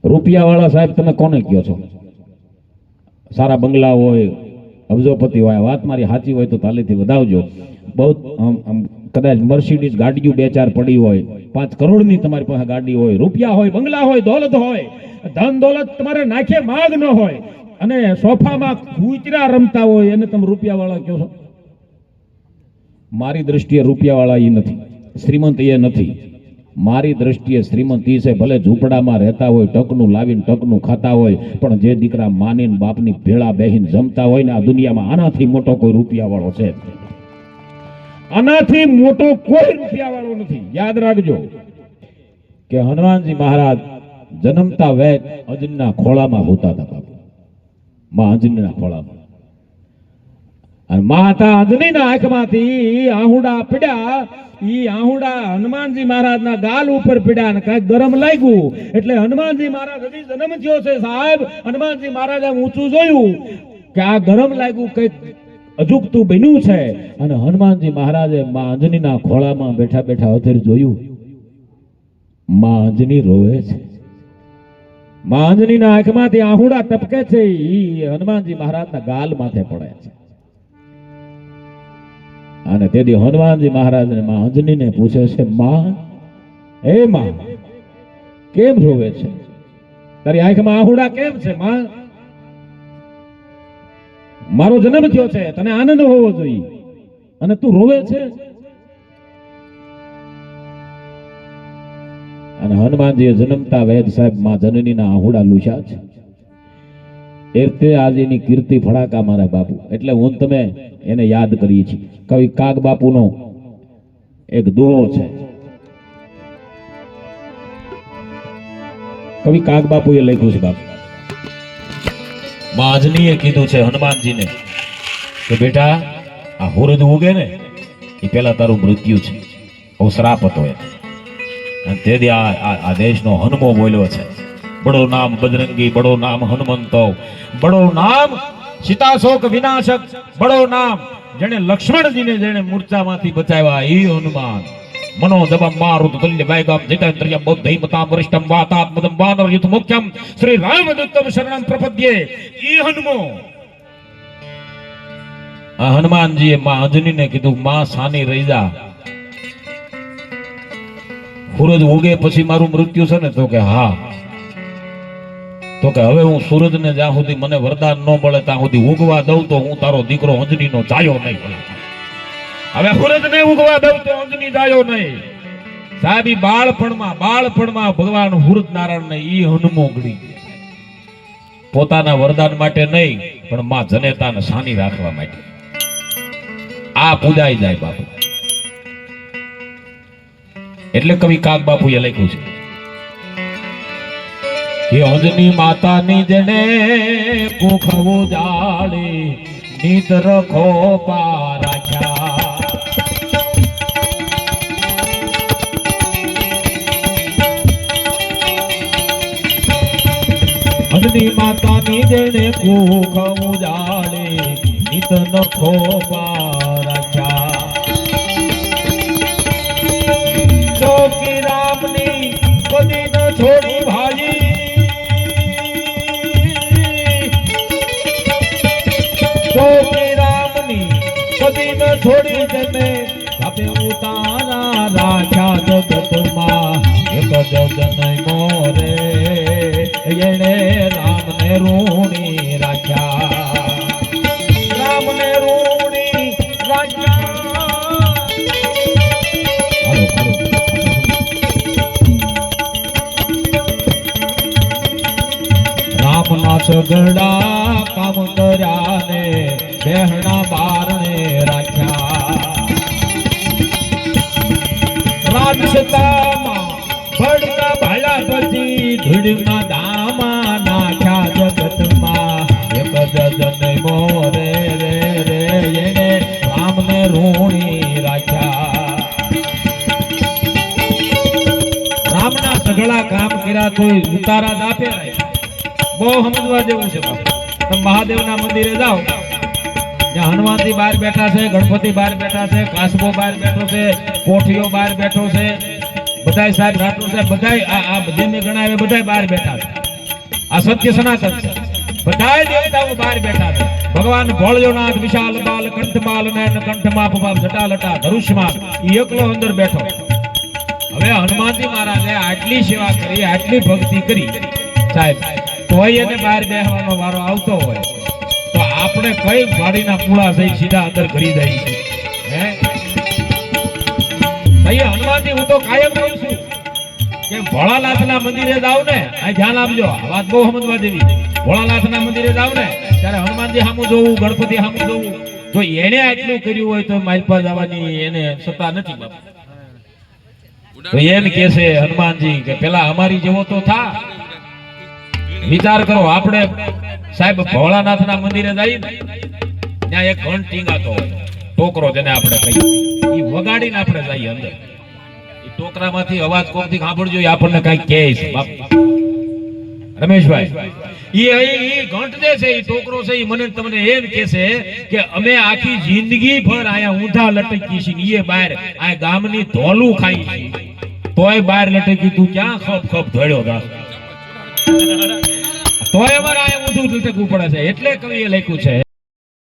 રૂપિયા વાળા સાહેબ તમે કોને કયો છો? સારા બંગલા હોય, અબજોપતિ હોય, વાત મારી સાચી હોય તો તાલીથી વધાવજો. બહુ કદાચ મર્સિડીઝ ગાડીઓ 2-4 પડી હોય, 5 કરોડની તમારી પાસે ગાડી હોય, રૂપિયા હોય, બંગલા હોય, દોલત હોય, ધન દોલત તમારે નાખે માગ ન હોય, અને સોફામાં કૂતરા રમતા હોય એને તમે રૂપિયા વાળા કહો છો? મારી દ્રષ્ટિએ રૂપિયા વાળા એ નથી, શ્રીમંત એ નથી. મારી દ્રષ્ટિએ શ્રીમંત ઈ છે, ભલે ઝૂંપડામાં રહેતા હોય, ટકનું લાવીને ટકનું ખાતા હોય, પણ જે દીકરા માનીને બાપની ભેળા બેહીને જમતા હોય ને, આ દુનિયામાં આનાથી મોટો કોઈ રૂપિયા વાળો છે. આનાથી મોટો કોઈ રૂપિયા વાળો નથી. યાદ રાખજો કે હનુમાનજી મહારાજ જન્મતા વેત અંજનીના ખોળામાં હોતા હતા બાપુ, માં અંજનીના ખોળામાં. અને માતા અંજનીના આંખમાંથી આહુડા પડ્યા. ઈ આહુડા હનુમાનજી મહારાજના ગાલ ઉપર પડ્યા અને કાંઈક ગરમ લાગ્યું એટલે હનુમાનજી મહારાજ હજી જન્મ થયો છે સાહેબ. હનુમાનજી મહારાજે ઊંચું જોયું કે આ ગરમ લાગ્યું, કંઈક અજુગતું બન્યું છે. અને હનુમાનજી મહારાજે માં અંજનીના ખોળામાં બેઠા બેઠા અધર જોયું, માં અંજની રોવે છે. માં અંજનીના આંખમાંથી આહુડા ટપકે છે. ઈ હનુમાનજી મહારાજના ગાલ માથે પડે છે. અને તેથી હનુમાનજી મહારાજ માં અંજનીને પૂછે છે, માં, હે માં, કેમ રોવે છે? તારી આંખમાં આહુડા કેમ છે માં? મારો જન્મ થયો છે, તને આનંદ હોવો જોઈએ અને તું રોવે છે? અને હનુમાનજીએ જન્મતા વેદ સાહેબ માં જનનીના આહુડા લૂછ્યા છે. એટલે આજે એની કીર્તિ ફડાકા મારા બાપુ. એટલે હું તમે એને યાદ કરીએ છીએ. કવિ કાગ બાપુનો એક દોહો છે. કવિ કાગ બાપુએ લખ્યું છે બાપુ, માં અંજનીએ કીધું છે હનુમાનજીને કે બેટા, આ હુરદ ઉગે ને એ પેલા તારું મૃત્યુ છે, બહુ શ્રાપ હતો એ. અને તેથી આ દેશનો હનુમો બોલ્યો છે, બડો નામ બજરંગી, બડો નામ હનુમંતો, બડો નામ સીતાશોક વિનાશક, બડો નામ જેને લક્ષ્મણજીને જેને મૂર્છામાંથી બચાવ્યા એ હનુમાન. મનો દબમ મારુત તુલ્ય વૈગમ જીતેન્દ્રિયમ બૌદ્ધૈમતામ વરિષ્ઠમ વાતાત્મદમ વાનર યુથ મુખ્યમ શ્રી રામદૂતમ શરણમ પ્રપદ્યે ઈ હનુમો. આ હનુમાનજીએ માં અંજનીને કીધું, માં સાની રહી જા, સૂરજ ઉગે પછી મારું મૃત્યુ છે ને? તો કે હા. તો કે હવે હું સૂરજને જ્યાં સુધી મને વરદાન ન મળે ત્યાં સુધી ઉગવા દઉં તો હું તારો દીકરો અંજનીનો જાયો નહીં. હવે સૂરજને ઉગવા દઉં તો અંજની જાયો નહીં. સાહેબ બાળપણમાં ભગવાન સૂરજ નારાયણને ઈ હનુમો ગળી પોતાના વરદાન માટે નહીં, પણ માં જનેતાને સાની રાખવા માટે આ પૂજાઈ જાય બાપુ. એટલે કવિ કાગ બાપુએ લખ્યું છે કે અંજની માતાની જેને કુખવો જાળે નીત રખો પારાખ્યા. અંજની માતાની જેને કુખવો જાળે નીત રખો પારાખ્યા. ચોકી રામની કદી ન છોડી ભાજી, ચોકી રામની કદી ન છોડી જને આપે ઉતારા રાખ્યા જગતમાં. એક જન મોરે એણે રામને ઋણી રાખ્યા, રામને ઋણી રાખ્યા. રામના સગડા કામ કર્યા ને બહેણા બારણે રાખ્યા. રાજસતામાં ભડકા ભાલા પછી ધૂળના ધામા નાખ્યા જગતમાં. એક જન મોરે રે રે એને રામને ઋણી રાખ્યા. રામના સગડા કામ કર્યા તો ઉતારા જ આપે. બહુ સમજવા જેવું છે બાપુ. તમે મહાદેવના મંદિરે જાઓ, જ્યાં હનુમાનજી બહાર બેઠા છે, ગણપતિ બહાર બેઠા છે, કાસબો બહાર બેઠો છે, કોઠીઓ બહાર બેઠો છે, બધાય સાહેબ રાઠોડ સાહેબ બધાય આ જે મેં ગણાવે બધાય બહાર બેઠા છે. આ સત્ય સનાતન છે. બધાય દેવતાઓ બહાર બેઠા છે. ભગવાન ભોળિયોનાથ વિશાલ બાલ કંઠમાલ નયન કંઠમાં પપાપ જટાલટા ધનુષ્યમાન ઈ એકલો અંદર બેઠો. હવે હનુમાનજી મહારાજે આટલી સેવા કરી, આટલી ભક્તિ કરી સાહેબ, તોય એને બહાર બેસવાનો વારો આવતો હોય તો આપણે કઈ વાડીના પૂળા થઈ સીધા અંદર કરી જાય છે હે? હનુમાનજી હું તો કાયમ કહું છું કે ભોળાનાથના મંદિરે જાવ ને, આ ધ્યાન આપજો, આ વાત બહુ સમજવા જેવી. ભોળાનાથના મંદિરે જાવ ને ત્યારે હનુમાનજી સામું જોવું, ગણપતિ સામું જોવું. જો એને આટલું કર્યું હોય તો માલપા જવાની એને સત્તા નથી બાપા. તો એમ કે છે હનુમાનજી કે પેલા અમારી જેવો તો થા. વિચાર કરો, આપણે સાહેબ ભોળાનાથના મંદિરે જઈએ ત્યાં એક ઘંટ ટીંગાતો હોય, ટોકરો જેને આપણે કહીએ, એ વગાડીને આપણે જઈએ અંદર. એ ટોકરામાંથી અવાજ કોકથી સાંભળજો, આપણને કઈ કહે છે બાપ રમેશભાઈ. એ ઘંટ જે છે, એ ટોકરો છે, એ મને તમને એમ કે છે કે અમે આખી જિંદગી ભર આયા ઊંધા લટકી છીએ, એ બહાર આ ગામની ધોલું ખાઈ છીએ તોય બહાર લટકી. તું ક્યાં ખપ ખપ ધોળ્યો તા, તોય અમારે આયા ઊંધું લટકવું પડે છે. એટલે કવિએ લખ્યું છે,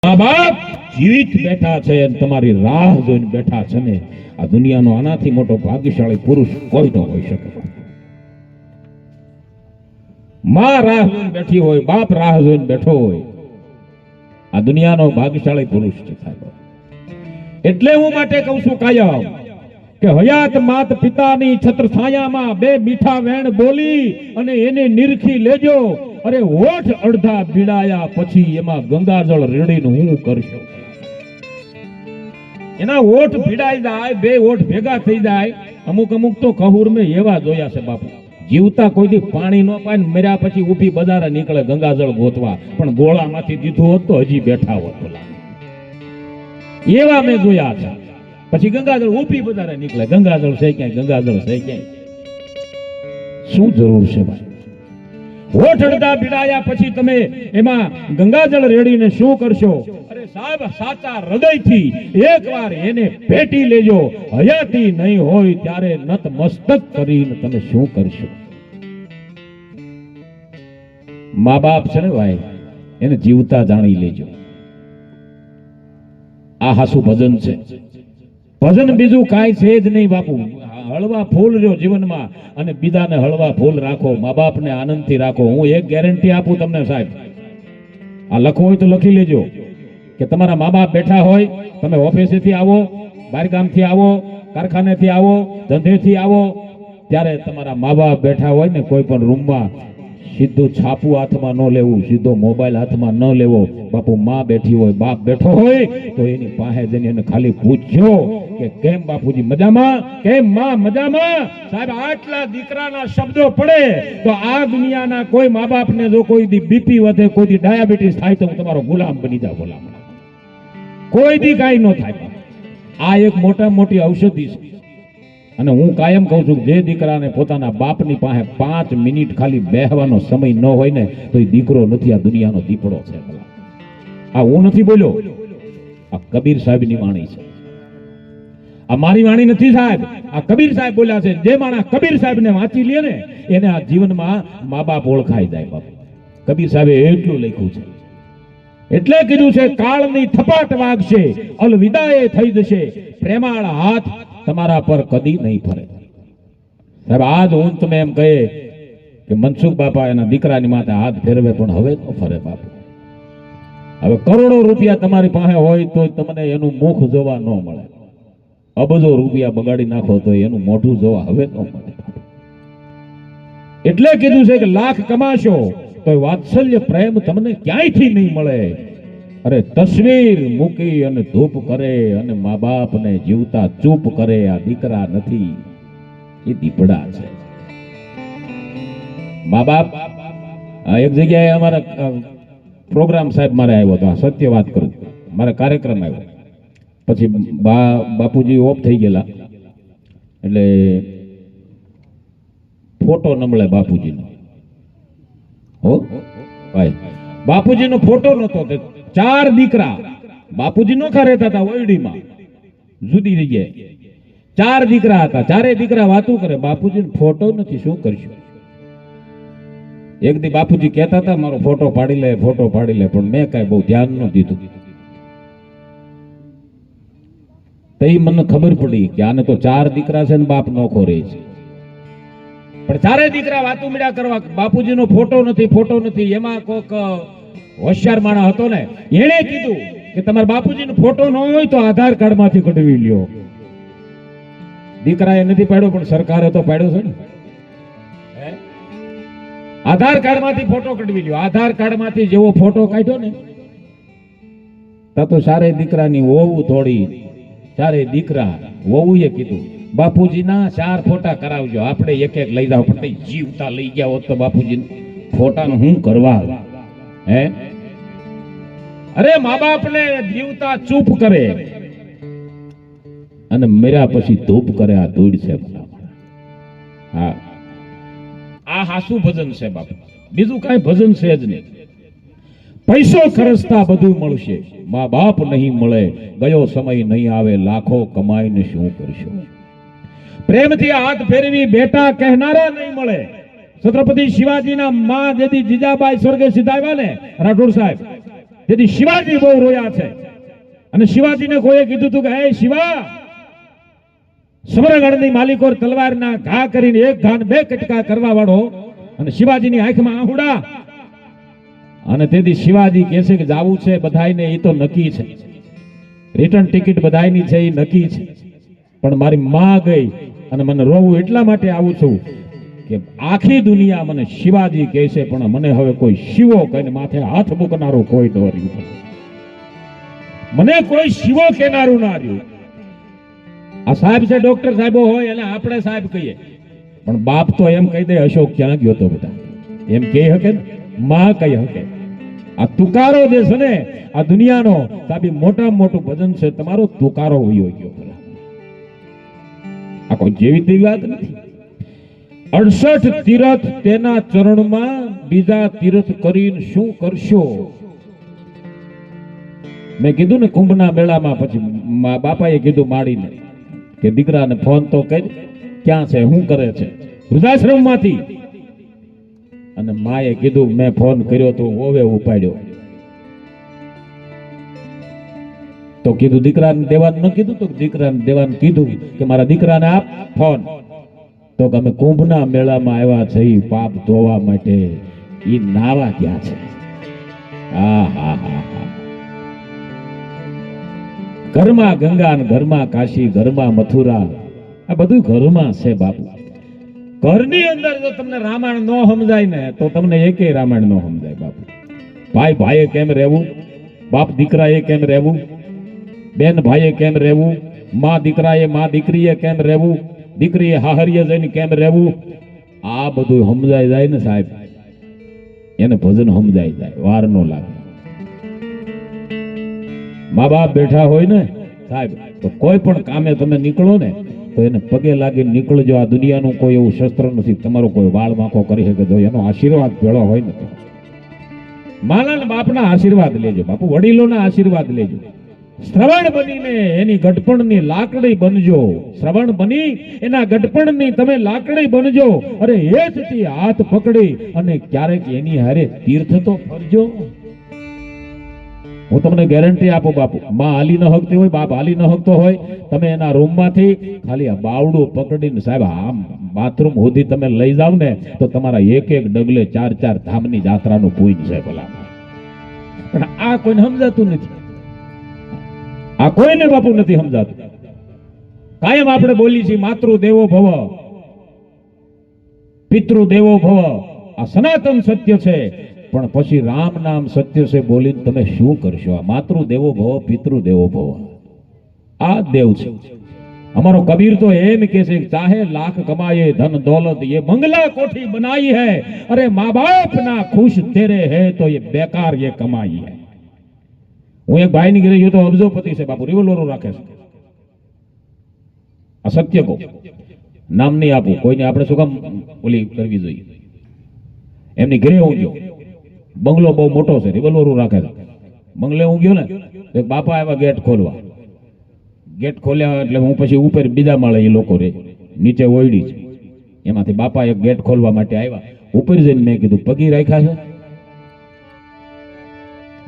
મા બાપ જીવિત બેઠા છે અને તમારી રાહ જોઈને બેઠા છે ને, આ દુનિયાનો આનાથી મોટો ભાગ્યશાળી પુરુષ કોઈ ન હોઈ શકે. માં રાહ જોઈને બેઠી હોય, બાપ રાહ જોઈને બેઠો હોય, આ દુનિયાનો ભાગ્યશાળી પુરુષ છે સાહેબ. એટલે હું માટે કહું છું કાયમ કે હયાત માત પિતાની છત્ર છાયામાં બે મીઠા વેણ બોલી અને એને નિરખી લેજો. અરે હોઠ અડધા પીડાયા પછી એમાં ગંગાજળ રેડીને હું કરશો. એના હોઠ ભીડાઈ જાય, બે હોઠ ભેગા થઈ જાય. અમુક અમુક તો કહુર મેં એવા જોયા છે બાપુ, જીવતા કોઈ દી પાણી ન પાય ને મર્યા પછી ઊભી બજારે નીકળે ગંગાજળ ગોતવા, પણ ગોળામાંથી દીધું હોત તો હજી બેઠા હોત. એવા મેં જોયા છે. પછી ગંગાજળ ઊભી બજારે નીકળે, ગંગાજળ છે ક્યાંય, ગંગાજળ છે ક્યાંય. શું જરૂર છે ભાઈ? હોઠ અડધા પીડાયા પછી તમે એમાં ગંગાજળ રેડીને શું કરશો? અરે સાહેબ, સાચા હૃદયથી એકવાર એને ભેટી લેજો. હયાતી નહીં હોય ત્યારે નત મસ્તક કરીને તમે શું કરશો? મા બાપ છે ને ભાઈ, એને જીવતા જાણી લેજો. આ હાસુ ભજન છે. ભજન બીજું કાંઈ છે જ નહીં બાપુ. હળવા ફૂલ રહ્યો જીવનમાં અને બીજાને હળવા ફૂલ રાખો, મા બાપને આનંદથી રાખો. હું એક ગેરંટી આપું તમને સાહેબ, આ લખવું હોય તો લખી લેજો કે તમારા મા બાપ બેઠા હોય, તમે ઓફિસેથી આવો, બહારગામથી આવો, કારખાનેથી આવો, ધંધેથી આવો, ત્યારે તમારા મા બાપ બેઠા હોય ને કોઈ પણ રૂમમાં, સીધું છાપું હાથમાં ન લેવું, સીધો મોબાઈલ હાથમાં ન લેવો. બાપુ માં બેઠી હોય, બાપ બેઠો હોય તો એની પાસે જઈને એને ખાલી પૂછજો કે કેમ બાપુજી મજામાં, કેમ માં મજામાં. સાહેબ, આટલા દીકરાના શબ્દો પડે તો આ દુનિયાના કોઈ મા બાપને જો કોઈ દી બીપી વધે, કોઈ દી ડાયાબિટીસ થાય તો હું તમારો ગુલામ બની જાઉં. ગુલામ કોઈ દી કાંઈ ન થાય. આ એક મોટા મોટી ઔષધિ છે. અને હું કાયમ કહું છું, જે દીકરાને પોતાના બાપની પાસે 5 મિનિટ ખાલી બેહવાનો સમય ન હોય ને તો એ દીકરો નથી, આ દુનિયાનો દીપડો છે. આ હું નથી બોલ્યો, આ કબીર સાહેબની વાણી છે. આ મારી વાણી નથી સાહેબ, આ કબીર સાહેબ બોલ્યા છે. જે માણસ કબીર સાહેબને વાંચી લે ને એને આ જીવનમાં મા બાપ ઓળખાઈ જાય. બાપ કબીર સાહેબે એટલું લખ્યું છે. એટલે કીધું છે, કાળની થપાટ વાગશે, અલવિદાએ થઈ જશે, પ્રેમાળ હાથ તમારા પર કદી નહીં ફરે. સાહેબ, આજ હું તમે એમ કહે કે મનસુખ બાપા એના દીકરાની માથે હાથ ફેરવે, પણ હવે ન ફરે બાપુ. હવે કરોડો રૂપિયા તમારી પાસે હોય તો તમને એનું મુખ જોવા ન મળે. અબજો રૂપિયા બગાડી નાખો તો એનું મોઢું જોવા હવે ન મળે. એટલે કીધું છે કે લાખ કમાશો તો વાત્સલ્ય પ્રેમ તમને ક્યાંયથી નહીં મળે. અરે તસવીર મૂકી અને ધૂપ કરે અને મા બાપને જીવતા ચૂપ કરે, આ દીકરા નથી, એ દીપડા છે. મા બાપ એક જગ્યાએ અમારા પ્રોગ્રામ સાહેબ મારે આવ્યો હતો, સત્ય વાત કરું, મારા કાર્યક્રમ આવ્યો. પછી બાપુજી ઓફ થઈ ગયેલા એટલે ફોટો ન મળે બાપુજીનો. હો ભાઈ, બાપુજીનો ફોટો નતો. 4 દીકરા બાપુજી નોખા રહેતા હતા ઓયડીમાં, જુદી જગ્યાએ 4 દીકરા હતા. 4 દીકરા વાતું કરે, બાપુજીનો ફોટો નથી, શું કરશું? એક દી બાપુજી કહેતા હતા મારો ફોટો પાડી લે, ફોટો પાડી લે, પણ મેં કાંઈ બહુ ધ્યાન ન દીધું. તો એ મને ખબર પડી કે આને તો 4 દીકરા છે ને બાપ નોખો રહે છે. પણ 4 દીકરા વાતું મીડા કરવા બાપુજીનો ફોટો નથી, ફોટો નથી. એમાં કોક હોશિયાર માણસ હતો ને, એણે કીધું કે તમારા બાપુજીનો ફોટો ન હોય તો આધાર કાર્ડ માંથી કઢવી લ્યો. દીકરાએ નથી પાડ્યો પણ સરકારે તો પાડ્યો છે ને. આધાર કાર્ડ માંથી ફોટો કઢવી લ્યો. આધાર કાર્ડ માંથી જેવો ફોટો કાઢ્યો ને તો 4 દીકરાની વહુ થોડી, 4 દીકરા વહુએ કીધું બાપુજીના 4 ફોટા કરાવજો, આપણે એક એક લઈ જાવ. પણ જીવતા લઈ ગયા હોત તો બાપુજી ફોટાનું શું કરવા? હે અરે મા બાપ ને જીવતા ચૂપ કરે અને મર્યા પછી ધૂપ કરે. આ ધૂળ છે. હા, આ હાસુ ભજન છે બાપુ, બીજું કઈ ભજન છે જ નહીં. પૈસો ખર્ચતા બધું મળશે, મા બાપ નહીં મળે, ગયો સમય નહીં આવે, લાખો કમાઈને શું કરશો? પ્રેમથી હાથ ફેરવી બેટા કહેનારા નહીં મળે. છત્રપતિ શિવાજીના માં જેથી જીજાબાઈ સ્વર્ગે સિધાવ્યા ને રાઠોડ સાહેબ, જેથી શિવાજી બહુ રોયા છે. અને શિવાજીને કોઈએ કીધું હતું કે હે શિવા, સમરગઢની માલિકો તલવારના ઘા કરીને એક ઘાન 2 કટકા કરવા વાળો, અને શિવાજીની આંખમાં આહુડા. અને તેથી શિવાજી કહે છે કે જાવું છે બધાયને, એ તો નક્કી છે, રિટર્ન ટિકિટ બધાયની છે, એ નક્કી છે. પણ મારી માં ગઈ અને મને રોવું એટલા માટે આવું છું કે આખી દુનિયા મને શિવાજી કહે છે, પણ મને હવે કોઈ શિવો કહીને માથે હાથ મૂકનારો કોઈ ન રહ્યું. મને કોઈ શિવો કહેનારું ના રહ્યું. આ સાહેબ છે, ડોક્ટર સાહેબો હોય એટલે આપણે સાહેબ કહીએ, પણ બાપ તો એમ કહી દે અશોક ક્યાં ગયો તો બેટા, એમ કહી શકે ને, માં કહી શકે. આ તુકારો જે છે ને, આ દુનિયાનો સાબી મોટામાં મોટું ભજન છે તમારો તુકારો વયો ગયો. આ કોઈ જેવી તેવી વાત નથી. 68 તીરથ તેના ચરણમાં, બીજા તીરથ કરીને શું કરશો? મેં કીધું ને કુંભના મેળામાં, પછી બાપાએ કીધું માડીને કે દીકરાને ફોન તો કરી, ક્યાં છે, શું કરે છે, વૃદ્ધાશ્રમમાંથી. અને માએ કીધું મેં ફોન કર્યો તો ઓવે ઉપાડ્યો. તો કીધું દીકરાને દેવાનું ન કીધું, તો દીકરાને દેવાનું કીધું કે મારા દીકરાને આપ ફોન. તો કે અમે કુંભના મેળામાં આવ્યા છે પાપ ધોવા માટે, ઈ નાવા ક્યાં છે? હા હા હા હા. ઘરમાં ગંગા ને ઘરમાં કાશી, ઘરમાં મથુરા, આ બધું ઘરમાં છે બાપુ. ઘરની અંદર જો તમને રામાયણ ન સમજાય ને તો તમને એકેય રામાયણ ન સમજાય બાપુ. ભાઈ ભાઈએ કેમ રહેવું, બાપ દીકરાએ કેમ રહેવું, બેન ભાઈએ કેમ રહેવું, માં દીકરાએ માં દીકરીએ કેમ રહેવું, દીકરીએ હાહરીએ જઈને કેમ રહેવું, આ બધું સમજાઈ જાય ને સાહેબ, એને ભજન સમજાઈ જાય, વાર નો લાગે. મા બાપ બેઠા હોય ને સાહેબ, તો કોઈ પણ કામે તમે નીકળો ને તો એને પગે લાગીને નીકળજો. આ દુનિયાનું કોઈ એવું શસ્ત્ર નથી તમારો કોઈ વાળ વાંકો કરી શકે તો એનો આશીર્વાદ ભેળો હોય ને. માના ને બાપના આશીર્વાદ લેજો બાપુ, વડીલોના આશીર્વાદ લેજો. શ્રવણ બનીને એની ગઢપણની લાકડી બનજો. શ્રવણ બની એના ગઢપણની તમે લાકડી બનજો. અરે હેઠથી હાથ પકડી અને ક્યારેક એની હારે તીર્થ તો ફરજો. હું તમને ગેરંટી આપું બાપુ, માં હાલી ન હકતી હોય, બાપ હાલી ન હકતો હોય, તમે એના રૂમમાંથી ખાલી આ બાવડું પકડીને સાહેબ આમ બાથરૂમ સુધી તમે લઈ જાવ ને તો તમારા એક એક ડગલે 4 ધામની જાત્રાનું પૂન છે ભલા. પણ આ કોઈને સમજાતું નથી, આ કોઈને બાપુ નથી સમજાતું. કાયમ આપણે બોલી છીએ માતૃ દેવો ભવ, પિતૃ દેવો ભવ, આ સનાતન સત્ય છે. પણ પછી રામ નામ સત્ય છે બોલીને તમે શું કરશો? આ માતૃ દેવો ભવ, પિતૃ દેવો ભવ, આ દેવ છે. અમારો કબીર તો એમ કે છે, ચાહે લાખ કમાए ધન દौलत ये मंगला कोठी बनाई है, अरे माँ बाप ना खुश तेरे है तो ये बेकार ये कमाई है. હું એક ભાઈ ની ઘરે ગયો તો અબજોપતિ છે બાપુ, રિવોલ્વરો રાખે છે. આ સત્ય કહું, નામ નહીં આપું કોઈને, આપણે શું કામ ઓલી કરવી જોઈએ. એમની ઘરે હું ગયો, બંગલો બહુ મોટો છે, રિવોલ્વરો રાખે છે. બંગલે હું ગયો ને એક બાપા આવ્યા ગેટ ખોલવા. ગેટ ખોલ્યા એટલે હું પછી ઉપર બીજા માળે એ લોકો રે, નીચે ઓયડી છે, એમાંથી બાપા એક ગેટ ખોલવા માટે આવ્યા. ઉપર જઈને મેં કીધું પગી રાખ્યા છે,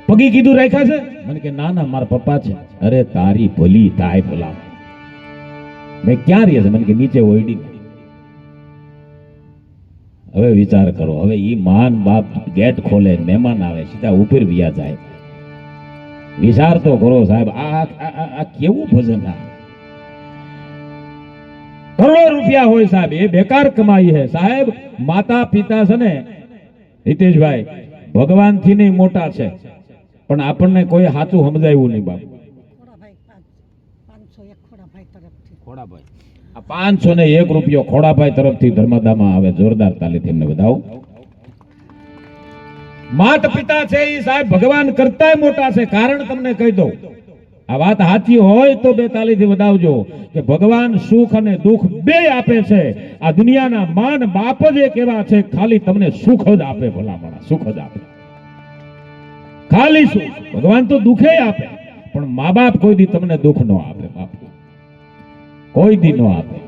પગી કીધું રાખ્યા છે? મને કે ના ના મારા પપ્પા છે. અરે તારી ભલી થાય ભલા. મેં ક્યાં રહે છે? મને કે નીચે ઓયડી. હવે વિચાર કરો, હવે ઈ માન બાપ ગેટ ખોલે, મહેમાન આવે, સીધા ઉપર વ્યા જાય. વિચાર તો કરો સાહેબ, આ કેવું ભજન! આ કરોડો રૂપિયા હોય સાહેબ, એ બેકાર કમાઈ છે સાહેબ. માતા પિતા છે ને હિતેશભાઈ, ભગવાન થી નહીં મોટા છે, પણ આપણને કોઈ સાચું સમજાયું નહીં બાપ. ખોડાભાઈ આ 501 રૂપિયો ખોડાભાઈ તરફથી ધર્મદામાં આવે. જોરદાર તાલીથી એમને બધાઓ. માતા પિતા છે એ સાહેબ ભગવાન કરતાય મોટા છે. કારણ તમને કહી દઉં, આ વાત સાચી હોય તો બે તાલીથી વધાવજો કે ભગવાન સુખ અને દુઃખ બે આપે છે. આ દુનિયાના માન બાપ જ એક એવા છે, ખાલી તમને સુખ જ આપે. ભલામણા સુખ જ આપે, ખાલી સુખ. ભગવાન તો દુઃખે આપે, પણ મા બાપ કોઈ દી તમને દુઃખ ન આપે બાપ, કોઈ દી ન આપે.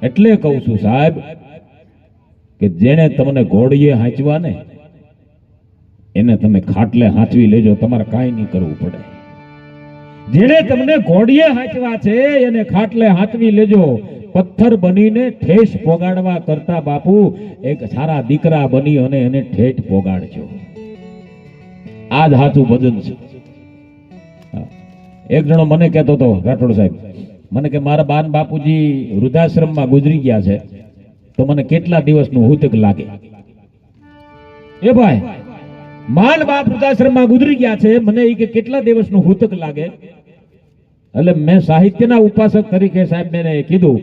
એટલે કહું છું સાહેબ કે જેને તમને ઘોડીએ હાંચવા ને એને તમે ખાટલે હાંચવી લેજો, તમારે કાંઈ નહીં કરવું પડે. જેને તમને ઘોડીએ હાંચવા છે એને ખાટલે હાંચવી લેજો. પથ્થર બનીને ઠેસ પોગાડવા કરતા બાપુ એક સારા દીકરા બની અને એને ઠેઠ પોગાડજો. આ જ સાચું ભજન છે. એક જણો મને કહેતો હતો, રાઠોડ સાહેબ, મને કે મારા બાન બાપુજી વૃદ્ધાશ્રમમાં ગુજરી ગયા છે તો મને કેટલા દિવસનું હુતક લાગે. એ ભાઈ, માન બાપ વૃદ્ધાશ્રમમાં ગુજરી ગયા છે, મને એ કે કેટલા દિવસનું હુતક લાગે. એટલે મેં સાહિત્યના ઉપાસક તરીકે સાહેબ મેં કીધું,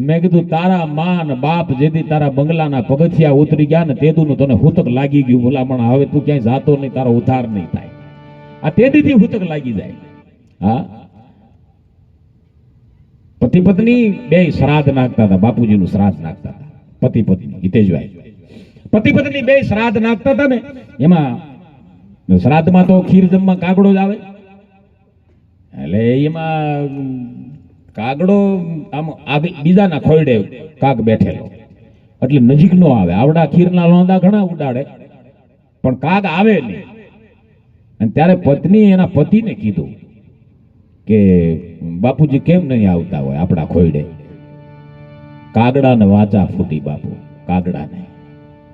મેં કીધું તારા માન બાપ જેથી તારા બંગલાના પગથિયા ઉતરી ગયા ને તેદુનું તને હુતક લાગી ગયું ભલામણા. હવે તું ક્યાંય જાતો નહીં, તારો ઉદ્ધાર નહીં થાય. આ તેદીથી હુતક લાગી જાય. હા, પતિ પત્ની બે શ્રાદ્ધ નાખતા હતા, બાપુજીનું શ્રાદ્ધ નાખતા હતા. પતિ પત્ની હિતેશભાઈ, પતિ પત્ની બે શ્રાદ્ધ નાખતા હતા ને, એમાં શ્રાદ્ધમાં તો ખીર જમવા કાગડો જ આવે. એટલે એમાં કાગડો આમ બીજાના ખોયડે કાગ બેઠેલો, એટલે નજીક નો આવે. આવડા ખીરના લોંદા ઘણા ઉડાડે પણ કાગ આવે નહીં. અને ત્યારે પત્ની એના પતિને કીધું કે બાપુજી કેમ નહીં આવતા હોય આપણા ખોયડે? કાગડાને વાચા ફૂટી બાપુ.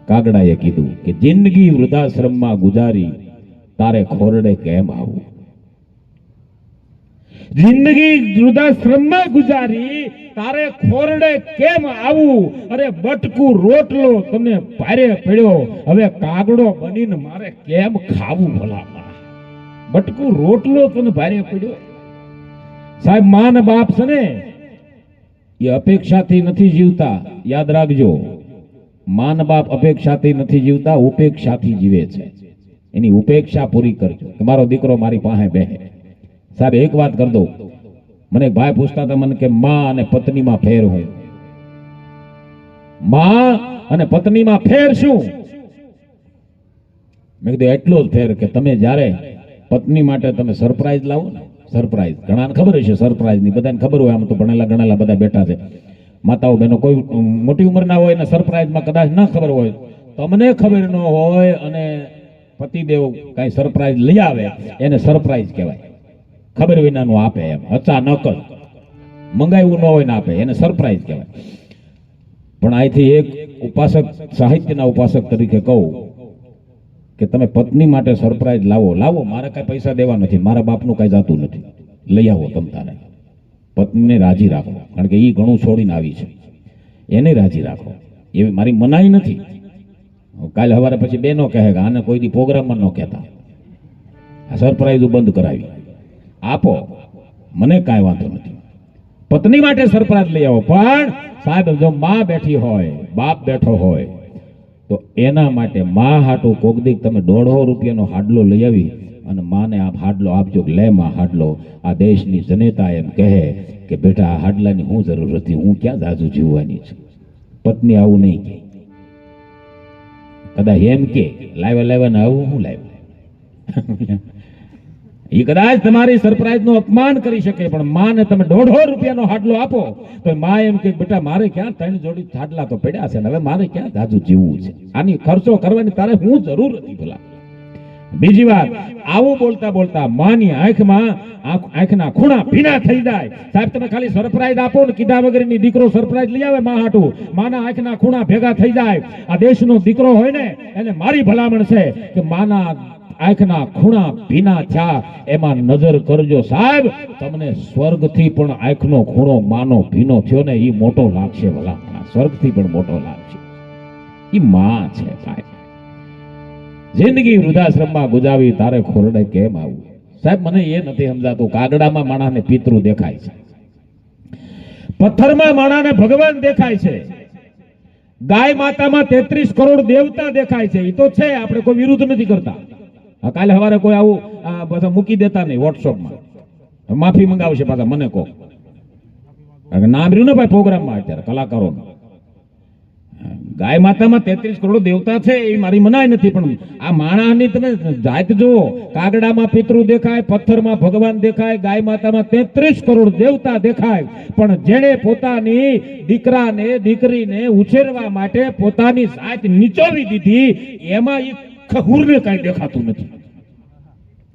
કાગડાએ કીધું કે જિંદગી વૃદ્ધાશ્રમમાં ગુજારી તારે ખોરડે કેમ આવું? જિંદગી વૃદ્ધાશ્રમમાં ગુજારી તારે ખોરડે કેમ આવું? અરે બટકું રોટલો તને ભારે પડ્યો, હવે કાગડો બનીને મારે કેમ ખાવું? ભલા બટકું રોટલો તને ભારે પડ્યો. સાહેબ, માન બાપ છે ને એ અપેક્ષાથી નથી જીવતા. યાદ રાખજો, માન બાપ અપેક્ષાથી નથી જીવતા, ઉપેક્ષાથી જીવે છે. એની ઉપેક્ષા પૂરી કરજો કે મારો દીકરો મારી પાસે બેહે. સાહેબ, એક વાત કર દઉં, મને એક ભાઈ પૂછતા હતા, મને કે માં અને પત્નીમાં ફેર હું? માં અને પત્નીમાં ફેર શું? મેં કીધું એટલો જ ફેર કે તમે જ્યારે પત્ની માટે તમે સરપ્રાઈઝ લાવો ને, સરપ્રાઈઝ ઘણાને ખબર હશે સરપ્રાઈઝ ની, બધાને ખબર હોય. આમ તો ભણેલા ગણેલા બધા બેઠા છે, માતાઓ બહેનો, કોઈ મોટી ઉંમરના હોય ને સરપ્રાઈઝમાં કદાચ ન ખબર હોય, તમને ખબર ન હોય અને પતિદેવ કઈ સરપ્રાઈઝ લઈ આવે એને સરપ્રાઈઝ કહેવાય. ખબર વિનાનું આપે, એમ અચાનક જ મંગાવ્યું ન હોય ને આપે, એને સરપ્રાઈઝ કહેવાય. પણ અહીંથી એક ઉપાસક, સાહિત્યના ઉપાસક તરીકે કહું કે તમે પત્ની માટે સરપ્રાઈઝ લાવો. મારે કઈ પૈસા દેવા નથી, મારા બાપનું કઈ જાતું નથી, લઈ આવો તમ તારે. પત્નીને રાજી રાખો, કારણ કે એ ઘણું છોડીને આવી છે, એને રાજી રાખો. એવી મારી મનાઈ નથી. કાલે સવારે પછી બેનો કહે કે આને કોઈ દી પ્રોગ્રામમાં ન કહેતા, આ સરપ્રાઈઝ બંધ કરાવી આપો, મને કાંઈ વાંધો નથી. પત્ની માટે સરપ્રાઈઝ લઈ આવો. પણ સાહેબ, જો માં બેઠી હોય, બાપ બેઠો હોય, તો એના માટે માં હાટું કોક દીક તમે 150 રૂપિયાનો હાડલો લઈ આવી અને માને આપ હાડલો આપજો. લે માં હાડલો. આ દેશની જનતા એમ કહે કે બેટા આ હાડલાની શું જરૂર હતી, હું ક્યાં જાજુ જીવવાની છું. પત્ની આવું નહીં કે, કદાચ એમ કે લાવ્યા ને આવું હું લાવ્યા. એ કદાચ તમારી સરપ્રાઈઝ નું અપમાન કરી શકે, પણ માને તમે 150 રૂપિયાનો હાડલો આપો તો માં એમ કે બેટા મારે ક્યાં 3 જોડી હાડલા તો પડ્યા છે ને હવે મારે ક્યાં જાજુ જીવવું છે, આની ખર્ચો કરવાની તારે હું જરૂર હતી ભલા. બીજી વાત, આવું બોલતા બોલતા માની આંખના ખૂણા ભીના થઈ જાય. સાહેબ તમે ખાલી સરપ્રાઈઝ આપો ને, કીધા વગરની દીકરો સરપ્રાઈઝ લઈ આવે માં હાટું, માના આંખના ખૂણા ભેગા થઈ જાય. આ દેશનો દીકરો હોય ને એને મારી ભલામણ છે કે માના આંખના ખૂણા ભીના થયા એમાં નજર કરજો સાહેબ, તમને સ્વર્ગથી પણ આંખનો ખૂણો માનો ભીનો થયો ને એ મોટો લાગશે ભલા, સ્વર્ગથી પણ મોટો લાગશે. એ માં છે સાહેબ. જિંદગી વૃદ્ધાશ્રમમાં ગુજાવી તારે ખોરડે કેમ આવવું? સાહેબ મને એ નથી સમજાતું, કાગડામાં માણાને પિતૃ દેખાય છે, પથ્થરમાં માણાને ભગવાન દેખાય છે, ગાય માતામાં 33 કરોડ દેવતા દેખાય છે. એ તો છે, આપણે કોઈ વિરુદ્ધ નથી કરતા. કાલે સવારે કોઈ આવું બધા મૂકી દેતા નહીં વોટ્સઅપમાં, માફી મંગાવશે પાછા મને કહો, નામ રહ્યું ને ભાઈ પ્રોગ્રામમાં અત્યારે કલાકારોનું. ગાય માતામાં 33 કરોડ દેવતા છે એ મારી મનાય નથી, પણ આ માણાની તમે જાત જુઓ, કાગડામાં પિતૃ દેખાય, પથ્થરમાં ભગવાન દેખાય, ગાય માતામાં 33 કરોડ દેવતા દેખાય, પણ જેણે પોતાની દીકરાને દીકરીને ઉછેરવા માટે પોતાની જાત નીચોવી દીધી એમાં એક ખહુરને કાંઈ દેખાતું નથી.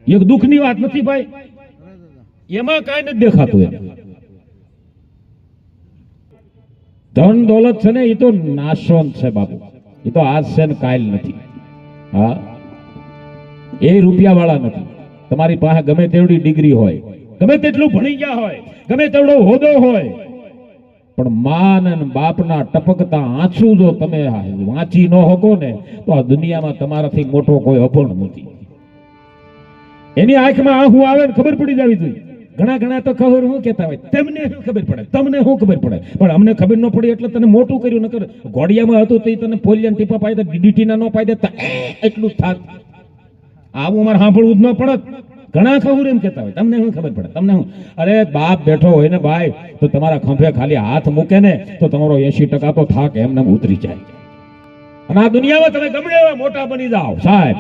એક દુઃખની વાત નથી ભાઈ, એમાં કાંઈ નથી દેખાતું. ધન દોલત છે ને એ તો નાશવંત છે બાપુ, એ તો આજ છે ને કાલ નથી. હા, એ રૂપિયા વાળા નથી. તમારી પાસે ગમે તેવડી ડિગ્રી હોય, ગમે તેટલું ભણી ગયા હોય, ગમે તેવડો હોદ્દો હોય, પણ માં અને બાપના ટપકતા આંસુ જો તમે વાંચી ન શકો ને તો આ દુનિયામાં તમારાથી મોટો કોઈ અભણ નથી. એની આંખમાં આંખું આવે ને ખબર પડી જવી જોઈએ. ઘણા તો ખબર હું કહેતા હોય, તમને શું ખબર પડે, તમને શું ખબર પડે, પણ અમને ખબર ન પડી એટલે તને મોટું કર્યું. નકર ઘોડિયામાં હતું તો તને પોલિયન ટીપા પાઈ દે, ડીડીટી ના ન પાઈ દે, એટલું જ થાત. આવું અમારે સાંભળવું જ ન પડત. ઘણા ખબર એમ કહેતા હોય, તમને શું ખબર પડે, તમને શું. અરે બાપ બેઠો હોય ને ભાઈ તો તમારા ખંભે ખાલી હાથ મૂકે ને તો તમારો 80% તો થાક એમને ઉતરી જાય. અને આ દુનિયામાં તમે ગમે એવા મોટા બની જાઓ સાહેબ,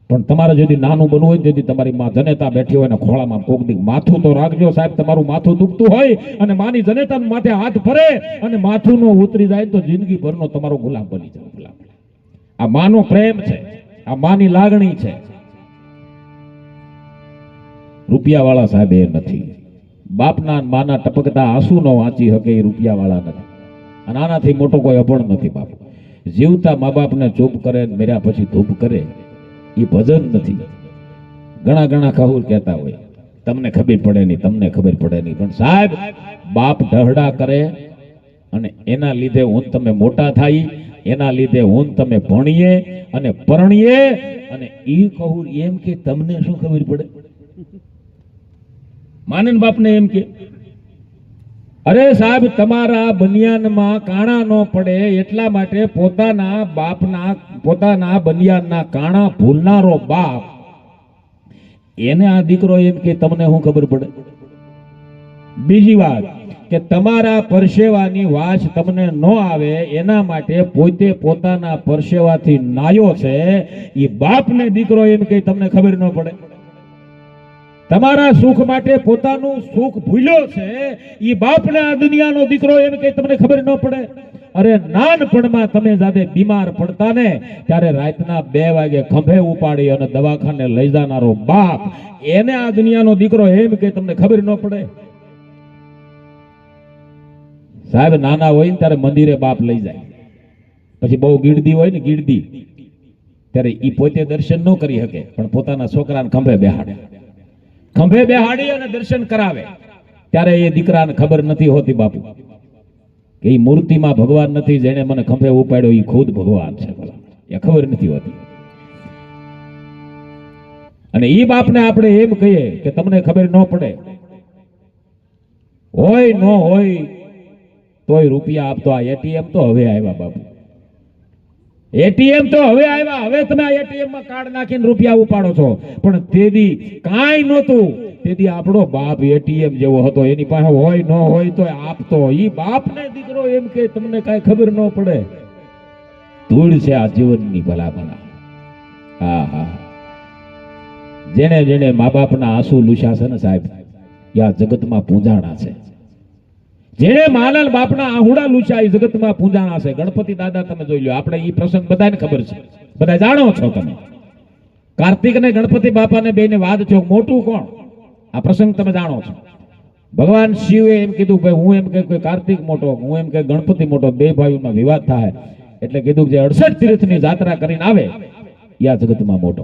પણ તમારે যদি નાનું બનવું હોય તેથી તમારી માં જનેતા બેઠી હોય ને ખોળામાં કોક દી માથું તો રાખજો સાહેબ. તમારું માથું દુખતું હોય અને માની જનેતા માથે હાથ ભરે અને માથું નો ઉતરી જાય તો જિંદગી ભરનો તમારો ગુલામ બની જાય. આ માનો પ્રેમ છે, આ માની લાગણી છે. રૂપિયા વાળા સાહેબ એ નથી. બાપના માના ટપકતા આંસુ નો વાંચી શકે એ રૂપિયા વાળા નથી. અને આનાથી મોટો કોઈ અભણ નથી બાપુ. જીવતા મા બાપને ચૂપ કરે મેર્યા પછી ધૂપ કરે એ ભજન નથી. ઘણા ખહુર કહેતા હોય તમને ખબર પડે નહીં, તમને ખબર પડે નહીં, પણ સાહેબ બાપ ઢહડા કરે અને એના લીધે હું તમે મોટા થાય, એના લીધે હું તમે ભણીએ અને પરણીએ, અને ઈ ખહુર એમ કે તમને શું ખબર પડે. માનન બાપને એમ કે અરે સાહેબ તમારા બનિયાનમાં કાણા ન પડે એટલા માટે પોતાના બાપના પોતાના બનિયાનના કાણા ભૂલનારો બાપ એને આ દીકરો એમ કે તમને શું ખબર પડે. બીજી વાત કે તમારા પરસેવાની વાસ તમને ન આવે એના માટે પોતે પોતાના પરસેવાથી નાયો છે એ બાપને દીકરો એમ કે તમને ખબર ન પડે. તમારા સુખ માટે પોતાનું સુખ ભૂલ્યો છે એ બાપને આ દુનિયાનો દીકરો એમ કે તમને ખબર ન પડે. અરે નાનપણમાં તમે જાતે બીમાર પડતા ને ત્યારે રાતના 2 વાગે ખંભે ઉપાડી અને દવાખાને લઈ જનારો બાપ એને આ દુનિયાનો દીકરો એમ કે તમને ખબર ન પડે. સાહેબ નાના હોય ને ત્યારે મંદિરે બાપ લઈ જાય, પછી બહુ ગીડદી હોય ને ગીડદી ત્યારે ઈ પોતે દર્શન ન કરી શકે પણ પોતાના છોકરાને ખંભે બેહાડી અને દર્શન કરાવે. ત્યારે એ દીકરાને ખબર નથી હોતી બાપુ કે એ મૂર્તિમાં ભગવાન નથી, જેને મને ખંભે ઉપાડ્યો એ ખુદ ભગવાન છે, એ ખબર નથી હોતી. અને એ બાપને આપણે એમ કહીએ કે તમને ખબર ન પડે, હોય ન હોય તોય રૂપિયા આપતો. આ એટીએમ તો હવે આવ્યા બાપુ, એટીએમ તો હવે આવ્યા. હવે તમે આ એટીએમ માં કાર્ડ નાખીને રૂપિયા ઉપાડો છો, પણ તેદી કાંઈ નહોતું. તેથી આપણો બાપ એટીએમ જેવો હતો, એની પાસે હોય ન હોય તો આપતો. ઈ બાપને દીકરો એમ કે તમને કાંઈ ખબર ન પડે. ધૂળ છે આ જીવનની ભલામણા. હા હા જેણે જેણે મા બાપના આંસુ લૂછ્યા છે ને સાહેબ, એ આ જગતમાં પૂંજાણા છે. જેણે માના બાપના આહુડા લૂછ્યા એ જગતમાં પૂંજાણા છે. ગણપતિ દાદા તમે જોઈ લો, આપણે એ પ્રસંગ બધાને ખબર છે, બધા જાણો છો તમે. કાર્તિક ને ગણપતિ બાપાને બેને વાદ થયો, મોટું કોણ? આ પ્રસંગ તમે જાણો છો. ભગવાન શિવે એમ કીધું, ભાઈ હું એમ કે કાર્તિક મોટો, હું એમ કે ગણપતિ મોટો, બે ભાઈઓમાં વિવાદ થાય એટલે કીધું જે 68 તીર્થની યાત્રા કરીને આવે એ આ જગતમાં મોટો.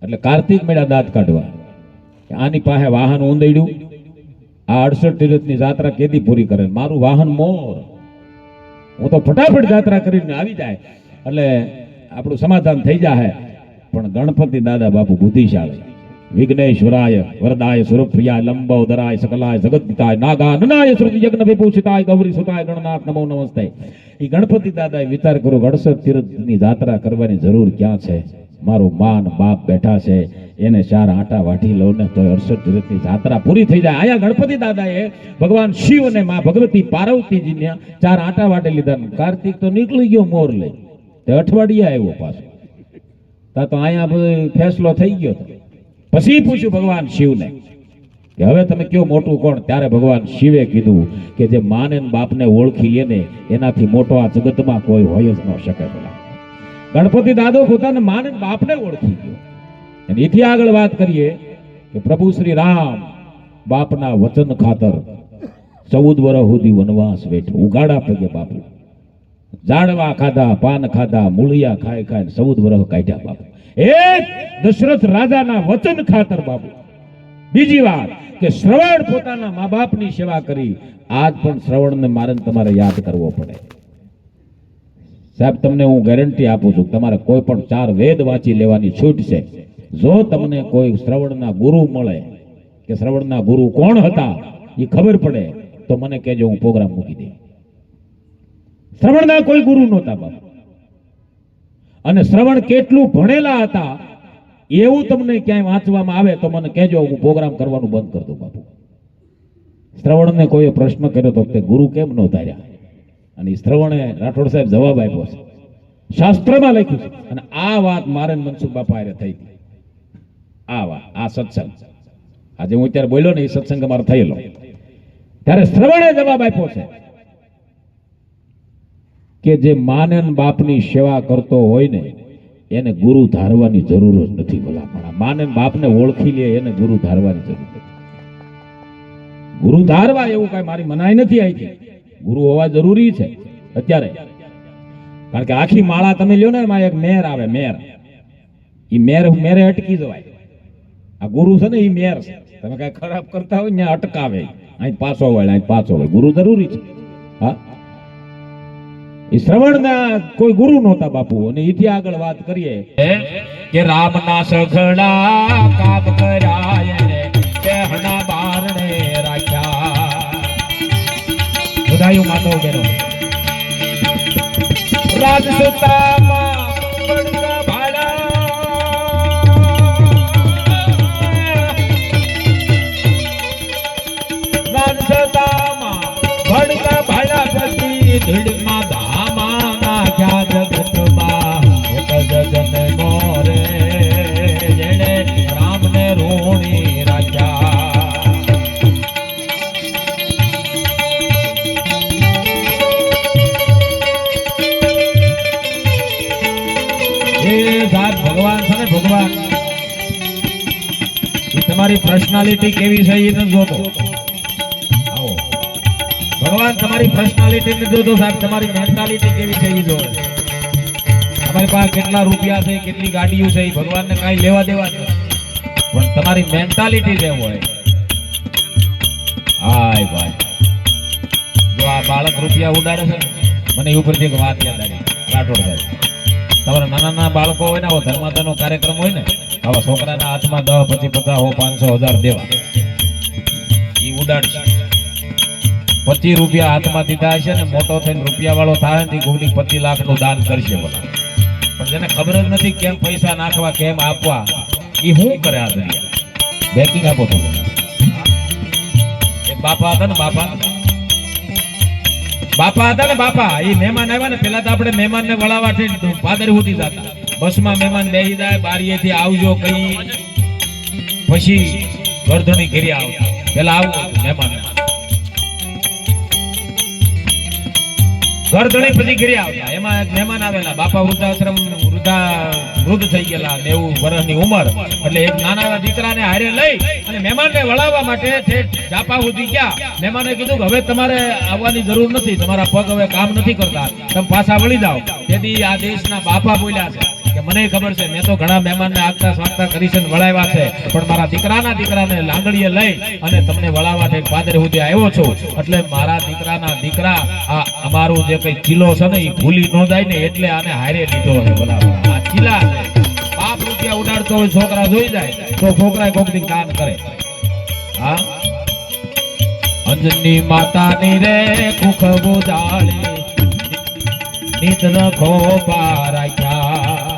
એટલે કાર્તિક મેળા દાંત કાઢવા, આની પાસે વાહન ઊંધેડ્યું, આ 68 તીર્થની યાત્રા કેદી પૂરી કરે? મારું વાહન મોર, હું તો ફટાફટ યાત્રા કરીને આવી જાય એટલે આપણું સમાધાન થઈ જાય. પણ ગણપતિ દાદા બાપુ બુદ્ધિશાળી, વિઘ્નેશ્વરાય વરદાય સુરપ્રિયાય લંબોદરાય સકલાય જગદપિતાય નાગાનનાય શ્રુતિ યજ્ઞ વિભૂષિતાય ગૌરી સુતાય ગણનાથ નમો નમસ્તે. એ ગણપતિ દાદાએ વિચાર કર્યો, 68 તીર્થની યાત્રા કરવાની જરૂર ક્યાં છે? મારો માન બાપ બેઠા છે, એને 4 આટા વાટી લઉં ને તો 68 તીર્થની યાત્રા પૂરી થઈ જાય. આયા ગણપતિ દાદાએ ભગવાન શિવ અને માં ભગવતી પાર્વતીજીને 4 આટા વાટી લીધા. કાર્તિક તો નીકળી ગયો મોર લઈ, તે અઠવાડિયા આવ્યો પાછો. તા તો અહીંયા બધો ફેસલો થઈ ગયો. પછી પૂછ્યું ભગવાન શિવને કે હવે તમે કયો મોટું કોણ? ત્યારે ભગવાન શિવે કીધું કે જે માને બાપને ઓળખી લે ને એનાથી મોટો આ જગતમાં કોઈ હોય જ ન શકે. ગણપતિ દાદો પોતાને માને બાપને ઓળખી ગયો. અને એથી આગળ વાત કરીએ કે પ્રભુ શ્રી રામ બાપના વચન ખાતર 14 વર્ષ સુધી વનવાસ વેઠો, ઉગાડા પગે બાપુ, ઝાડવા ખાધા, પાન ખાધા, મૂળિયા ખાઈ ખાઈને 14 વર્ષ કાઢ્યા બાપુ. એક દશરથ રાજાના વચન ખાતર બાપુ. બીજી વાત કે શ્રવણ પોતાના મા બાપની સેવા કરી. આજ પણ શ્રવણને મારે તમારે યાદ કરવો પડે. સાહેબ તમને હું ગેરંટી આપું છું, તમારે કોઈ પણ 4 વેદ વાંચી લેવાની છૂટ છે. જો તમને કોઈ શ્રવણના ગુરુ મળે કે શ્રવણના ગુરુ કોણ હતા એ ખબર પડે તો મને કહેજો, હું પ્રોગ્રામ મૂકી દે. શ્રવણના કોઈ ગુરુ નહોતા બાપુ, અને શ્રવણ કેટલું ભણેલા હતા એવું તમને ક્યાંય વાંચવામાં આવે તો મને કહેજો, હું પ્રોગ્રામ કરવાનું બંધ કરી દઉં બાપુ. શ્રવણને કોઈ પ્રશ્ન કર્યો તો તે ગુરુ કેમ ન ધાર્યા? અને શ્રવણે રાઠોડ સાહેબ જવાબ આપ્યો છે, શાસ્ત્રમાં લખ્યું છે. અને આ વાત મારે મનસુખ બાપા હારે થઈ હતી. આ વાત, આ સત્સંગ આજે હું અત્યારે બોલ્યો ને, એ સત્સંગ અમારો થયેલો, ત્યારે શ્રવણે જવાબ આપ્યો છે કે જે માને બાપની સેવા કરતો હોય ને એને ગુરુ ધારવાની જરૂર જ નથી. ભલા માને બાપને ઓળખી લે એને ગુરુ ધારવાની જરૂર નથી. ગુરુ ધારવા એવું કઈ મારી મનાઈ નથી આવી. ગુરુ હોવા જરૂરી છે અત્યારે, કારણ કે આખી માળા તમે લ્યો ને એમાં એક મેર આવે, મેર. ઈ મેરે અટકી જવાય. આ ગુરુ છે ને, ઈ મેર છે. તમે કઈ ખરાબ કરતા હોય ને અટકાવે, અહીં પાછો વળે, અહીં પાછો વળે. ગુરુ જરૂરી છે. હા, એ શ્રવણના કોઈ ગુરુ નહોતા બાપુ. અને એથી આગળ વાત કરીએ કે રામના સઘળા કામ કરાય ને કહેના બારણે રાખ્યા. બધાયું માતો બેનો રાજસુતામાં પડતા ભાડા, રાજસુતામાં પડતા ભાડા પછી ધૂળમાં જગત મોરે જેણે રામને રોણી રાખ્યા. એ સાહેબ ભગવાન છે ને, ભગવાન એ તમારી પર્સનાલિટી કેવી છે એ નથી જોતો. આવો ભગવાન તમારી પર્સનાલિટી નથી જોતો સાહેબ, તમારી મેન્ટાલિટી કેવી છે એ જોવે. તમારી પાસે કેટલા રૂપિયા છે, કેટલી ગાડીઓ છે, ભગવાનને કાંઈ લેવા દેવા નથી. પણ તમારી મેન્ટાલિટી જેવું હોય. હાય ભાઈ, જો આ બાળક રૂપિયા ઉડાડે છે ને, મને એ ઉપરથી એક વાત યાદ આવી. રાઠોડ સાહેબ, તમારા નાના નાના બાળકો હોય ને, આવો ધર્માદાનો કાર્યક્રમ હોય ને, આવા છોકરાના હાથમાં 10, 20, 50, 500, 1000 દેવા. એ ઉડાડશે. 25 રૂપિયા હાથમાં દીધા હશે ને, મોટો થઈને રૂપિયા વાળો થાય ને, 25 લાખનું દાન કરશે બધા. પણ જેને ખબર જ નથી કેમ પૈસા નાખવા, કેમ આપવા, એ શું કરે આ દુનિયા? બેકિંગ આપો તો. એક બાપા હતા ને, બાપા હતા ને, બાપા એ મહેમાન આવ્યા ને, પેલા તો આપણે મહેમાનને વળાવવા પાદર સુધી જતા. બસમાં મહેમાન બેસી જાય, બારીએથી આવજો કઈ, પછી ગરધણી ઘેરી આવતા. પેલા આવું મહેમાન, ગરધણી પછી ઘેરી આવતા. એમાં એક મહેમાન આવેલા, બાપા વૃદ્ધાશ્રમ વૃદ્ધ થઈ ગયેલા, 90 વર્ષની ઉંમર. એટલે એક નાના દીકરાને હારે લઈ અને મહેમાનને વળાવવા માટે ઠેઠ જાપા સુધી ગયા. મહેમાને કીધું કે હવે તમારે આવવાની જરૂર નથી, તમારા પગ હવે કામ નથી કરતા, તમે પાછા વળી જાઓ. તેથી આ દેશના બાપા બોલ્યા છે કે મને ખબર છે, મેં તો ઘણા મહેમાનને આગતા સ્વાગતા કરી છે, વળાવ્યા છે, પણ મારા દીકરાને લાંગડીએ લઈ અને તમને વળાવવા ઠેક પાદરે સુધી આવ્યો છું. એટલે મારા દીકરા આ અમારું જે કઈ ચીલો છે ને એ ભૂલી ન જાય ને, એટલે આને હારે લીધો છે. બરાબર, આ ચીલા છે. બાપ રૂપિયા ઉડાડતો હોય, છોકરા જોઈ જાય તો છોકરા કોક દી કાન કરે. હા, અંજની માતાની રે કુખ બુજાળી, નિત રખો બારાખ્યા,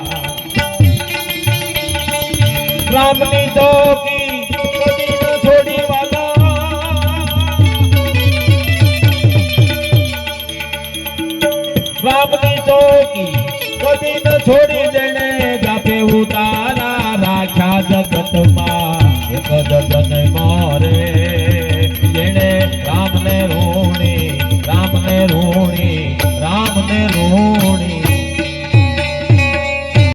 રામની ચોકી કદી ન છોડી વાલા, રામની ચોકી કદી ન છોડી, જેને જાપે ઉતારા રાખ્યા જગતમાં એક જગન મોરે, જેને રામને રોણી રામને રોણી રામને રોણી